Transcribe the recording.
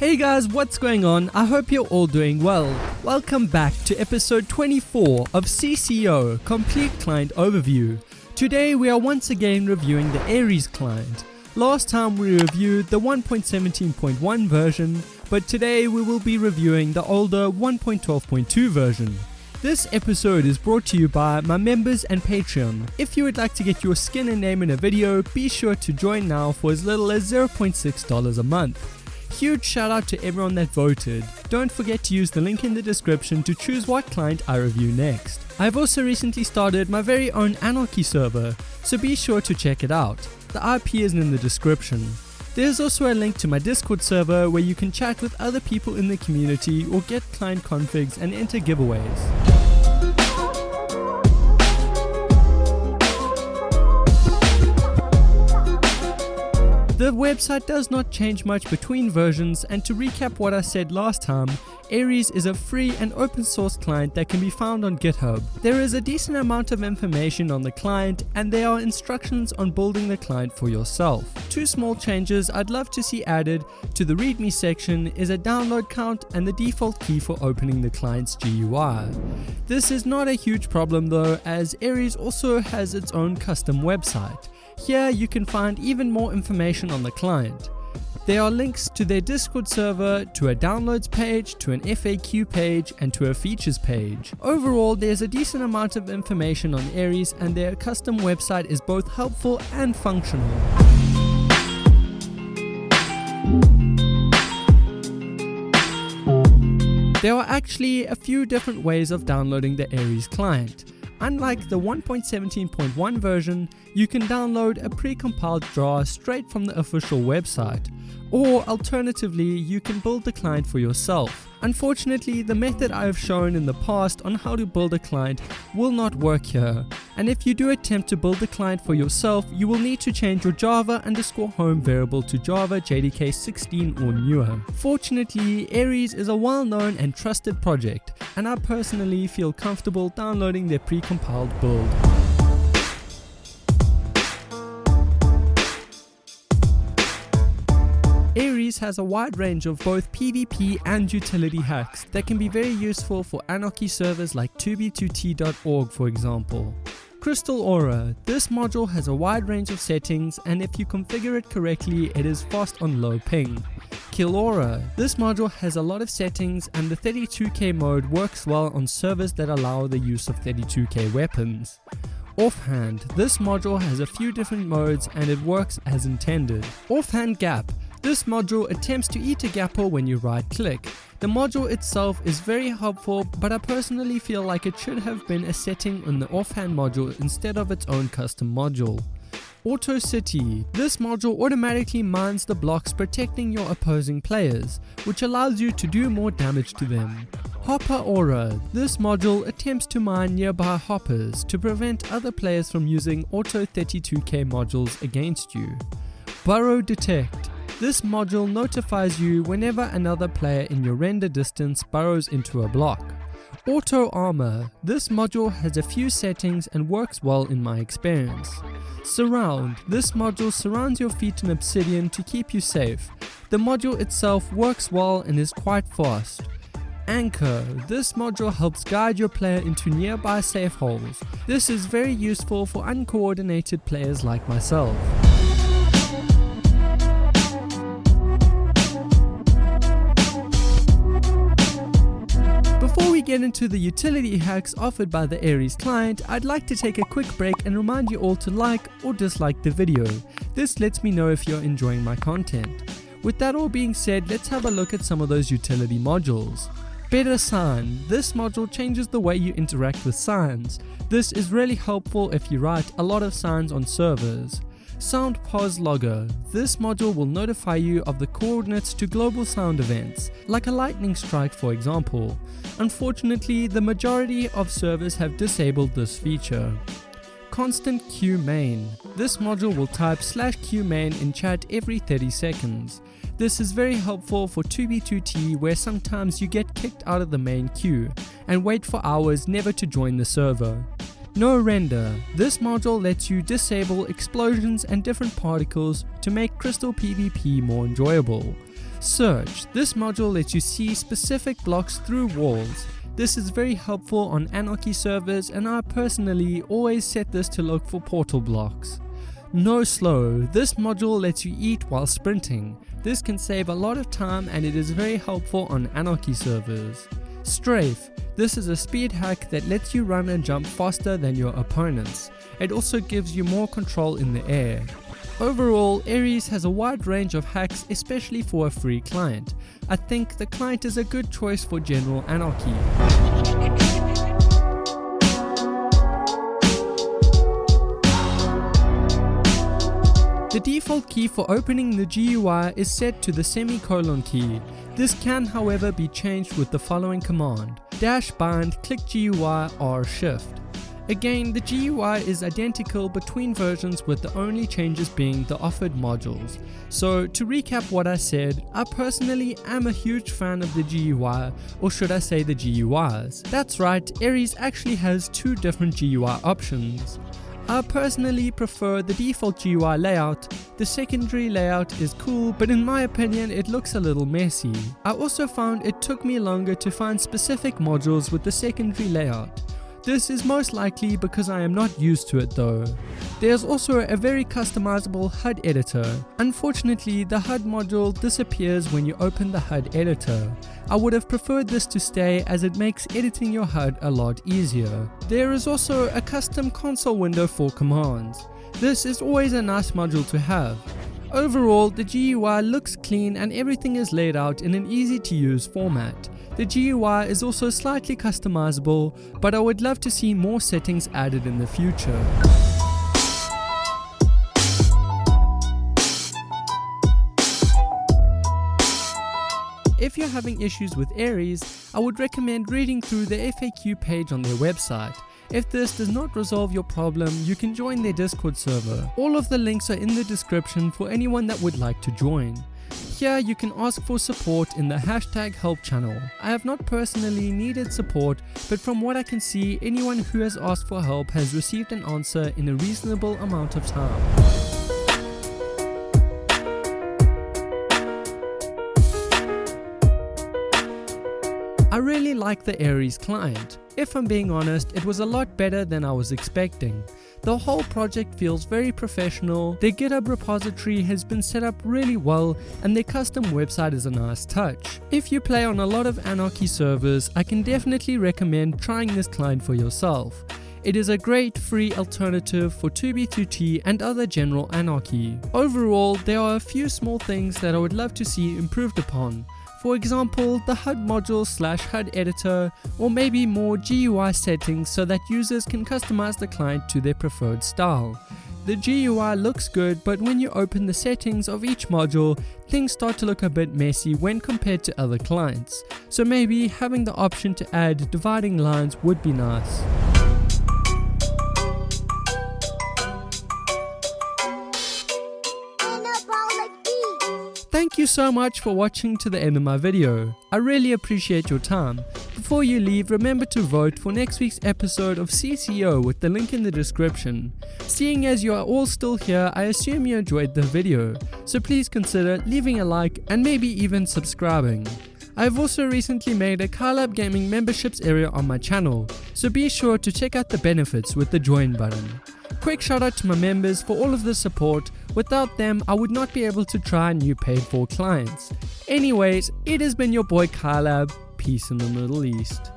Hey guys, what's going on? I hope you're all doing well. Welcome back to episode 24 of C.C.O, Complete Client Overview. Today we are once again reviewing the Aries client. Last time we reviewed the 1.17.1 version, but today we will be reviewing the older 1.12.2 version. This episode is brought to you by my members and Patreon. If you would like to get your skin and name in a video, be sure to join now for as little as $0.6 a month. Huge shout out to everyone that voted. Don't forget to use the link in the description to choose what client I review next. I've also recently started my very own Anarchy server, so be sure to check it out. The IP is in the description. There's also a link to my Discord server where you can chat with other people in the community or get client configs and enter giveaways. The website does not change much between versions, and to recap what I said last time, Aries is a free and open source client that can be found on GitHub. There is a decent amount of information on the client, and there are instructions on building the client for yourself. Two small changes I'd love to see added to the README section is a download count and the default key for opening the client's GUI. This is not a huge problem though, as Aries also has its own custom website. Here you can find even more information on the client. There are links to their Discord server, to a downloads page, to an FAQ page, and to a features page. Overall, there's a decent amount of information on Aries, and their custom website is both helpful and functional. There are actually a few different ways of downloading the Aries client. Unlike the 1.17.1 version, you can download a pre-compiled jar straight from the official website, or alternatively, you can build the client for yourself. Unfortunately, the method I have shown in the past on how to build a client will not work here, and if you do attempt to build the client for yourself, you will need to change your Java_home variable to Java JDK 16 or newer. Fortunately, Aries is a well-known and trusted project, and I personally feel comfortable downloading their pre-compiled build. Aries has a wide range of both PvP and utility hacks that can be very useful for Anarchy servers like 2b2t.org for example. Crystal Aura. This module has a wide range of settings, and if you configure it correctly, it is fast on low ping. KiLAB. This module has a lot of settings, and the 32K mode works well on servers that allow the use of 32K weapons. Offhand. This module has a few different modes and it works as intended. Offhand Gap. This module attempts to eat a gapper when you right click. The module itself is very helpful, but I personally feel like it should have been a setting on the offhand module instead of its own custom module. Auto City. This module automatically mines the blocks protecting your opposing players, which allows you to do more damage to them. Hopper Aura. This module attempts to mine nearby hoppers to prevent other players from using auto 32K modules against you. Burrow Detect. This module notifies you whenever another player in your render distance burrows into a block. Auto Armor. This module has a few settings and works well in my experience. Surround. This module surrounds your feet in obsidian to keep you safe. The module itself works well and is quite fast. Anchor. This module helps guide your player into nearby safe holes. This is very useful for uncoordinated players like myself. Before we get into the utility hacks offered by the Aries client, I'd like to take a quick break and remind you all to like or dislike the video. This lets me know if you're enjoying my content. With that all being said, let's have a look at some of those utility modules. Better Sign. This module changes the way you interact with signs. This is really helpful if you write a lot of signs on servers. Sound Pause Logger. This module will notify you of the coordinates to global sound events, like a lightning strike for example. Unfortunately, the majority of servers have disabled this feature. Constant Q Main. This module will type /Q main in chat every 30 seconds. This is very helpful for 2b2t where sometimes you get kicked out of the main queue and wait for hours never to join the server. No Render. This module lets you disable explosions and different particles to make Crystal PvP more enjoyable. Search. This module lets you see specific blocks through walls. This is very helpful on Anarchy servers, and I personally always set this to look for portal blocks. No slow. This module lets you eat while sprinting. This can save a lot of time and it is very helpful on Anarchy servers. Strafe. This is a speed hack that lets you run and jump faster than your opponents. It also gives you more control in the air. Overall, Ares has a wide range of hacks, especially for a free client. I think the client is a good choice for general Anarchy. The default key for opening the GUI is set to the semicolon key. This can, however, be changed with the following command: -bind click GUI R shift. Again, the GUI is identical between versions, with the only changes being the offered modules. So to recap what I said, I personally am a huge fan of the GUI, or should I say the GUIs. That's right, Ares actually has two different GUI options. I personally prefer the default GUI layout. The secondary layout is cool, but in my opinion it looks a little messy. I also found it took me longer to find specific modules with the secondary layout. This is most likely because I am not used to it though. There's also a very customizable HUD editor. Unfortunately, the HUD module disappears when you open the HUD editor. I would have preferred this to stay, as it makes editing your HUD a lot easier. There is also a custom console window for commands. This is always a nice module to have. Overall, the GUI looks clean and everything is laid out in an easy to use format. The GUI is also slightly customizable, but I would love to see more settings added in the future. If you're having issues with Ares, I would recommend reading through the FAQ page on their website. If this does not resolve your problem, you can join their Discord server. All of the links are in the description for anyone that would like to join. Here you can ask for support in the #help channel. I have not personally needed support, but from what I can see, anyone who has asked for help has received an answer in a reasonable amount of time. I really like the Ares client. If I'm being honest, it was a lot better than I was expecting. The whole project feels very professional, their GitHub repository has been set up really well, and their custom website is a nice touch. If you play on a lot of Anarchy servers, I can definitely recommend trying this client for yourself. It is a great free alternative for 2b2t and other general Anarchy. Overall, there are a few small things that I would love to see improved upon. For example, the HUD module / HUD editor, or maybe more GUI settings so that users can customize the client to their preferred style. The GUI looks good, but when you open the settings of each module, things start to look a bit messy when compared to other clients. So maybe having the option to add dividing lines would be nice. Thank you so much for watching to the end of my video. I really appreciate your time. Before you leave, remember to vote for next week's episode of C.C.O with the link in the description. Seeing as you are all still here, I assume you enjoyed the video, so please consider leaving a like and maybe even subscribing. I have also recently made a KiLAB Gaming memberships area on my channel, so be sure to check out the benefits with the join button. Quick shout out to my members for all of the support. Without them, I would not be able to try new paid for clients. Anyways, it has been your boy KiLAB. Peace in the Middle East.